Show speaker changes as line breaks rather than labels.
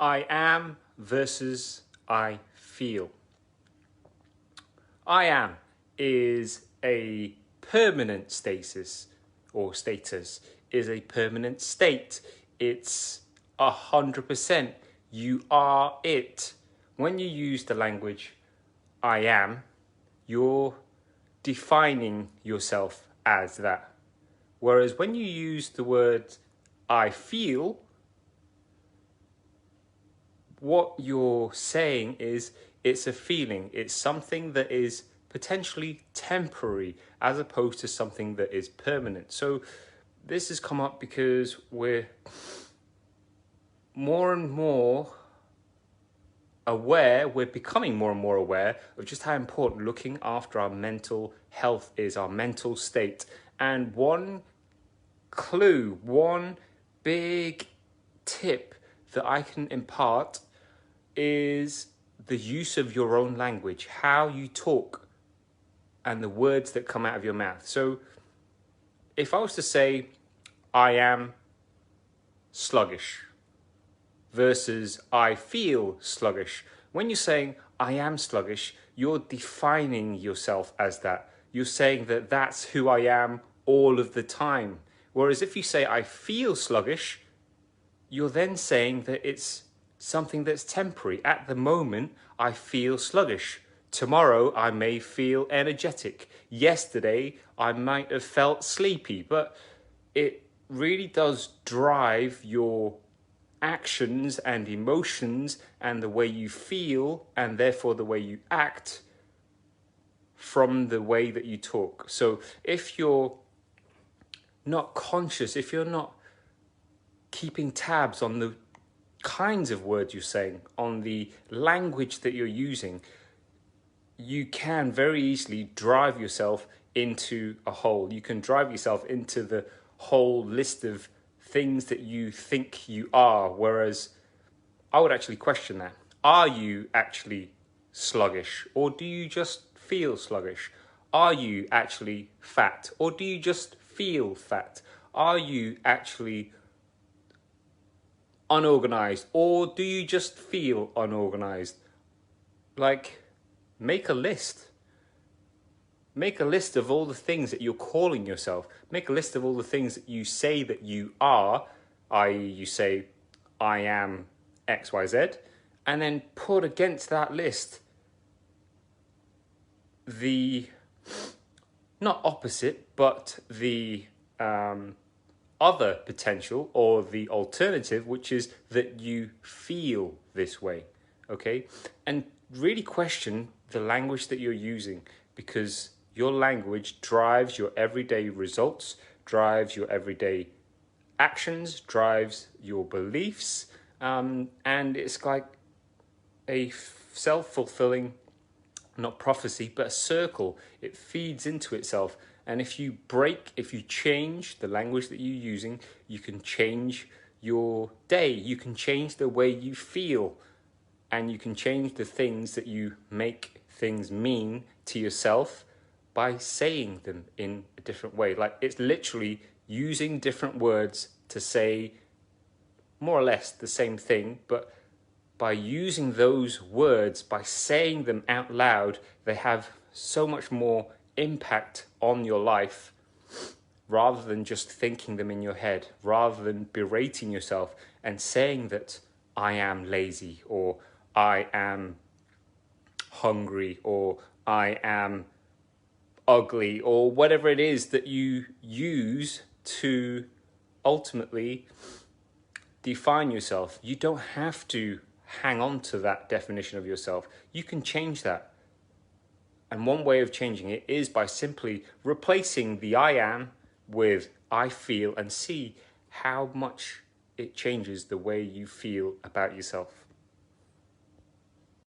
I am versus I feel. I am is a permanent status, or status is a permanent state. It's 100%. You are it. When you use the language I am, you're defining yourself as that. Whereas when you use the word I feel, what you're saying is it's a feeling. It's something that is potentially temporary as opposed to something that is permanent. So this has come up because we're more and more aware, we're becoming more and more aware of just how important looking after our mental health is, our mental state. And one clue, one big tip that I can impart is the use of your own language, how you talk and the words that come out of your mouth. So if I was to say, I am sluggish versus I feel sluggish, when you're saying I am sluggish, you're defining yourself as that. You're saying that that's who I am all of the time. Whereas if you say I feel sluggish, you're then saying that it's something that's temporary. At the moment, I feel sluggish. Tomorrow, I may feel energetic. Yesterday, I might have felt sleepy. But it really does drive your actions and emotions and the way you feel and therefore the way you act from the way that you talk. So if you're not conscious, if you're not keeping tabs on the kinds of words you're saying, on the language that you're using, you can very easily drive yourself into a hole. You can drive yourself into the whole list of things that you think you are, whereas I would actually question that. Are you actually sluggish, or do you just feel sluggish? Are you actually fat, or do you just feel fat? Are you actually unorganized, or do you just feel unorganized? Like, make a list. Make a list of all the things that you're calling yourself. Make a list of all the things that you say that you are, i.e. you say, I am XYZ, and then put against that list the, not opposite, but the other potential or the alternative, which is that you feel this way, okay? And really question the language that you're using, because your language drives your everyday results, drives your everyday actions, drives your beliefs, and it's like a self-fulfilling, not prophecy, but a circle. It feeds into itself. And if you change the language that you're using, you can change your day, you can change the way you feel, and you can change the things that you make things mean to yourself by saying them in a different way. Like, it's literally using different words to say more or less the same thing, but by using those words, by saying them out loud, they have so much more impact on your life rather than just thinking them in your head, rather than berating yourself and saying that I am lazy, or I am hungry, or I am ugly, or whatever it is that you use to ultimately define yourself. You don't have to hang on to that definition of yourself. You can change that. And one way of changing it is by simply replacing the I am with I feel, and see how much it changes the way you feel about yourself.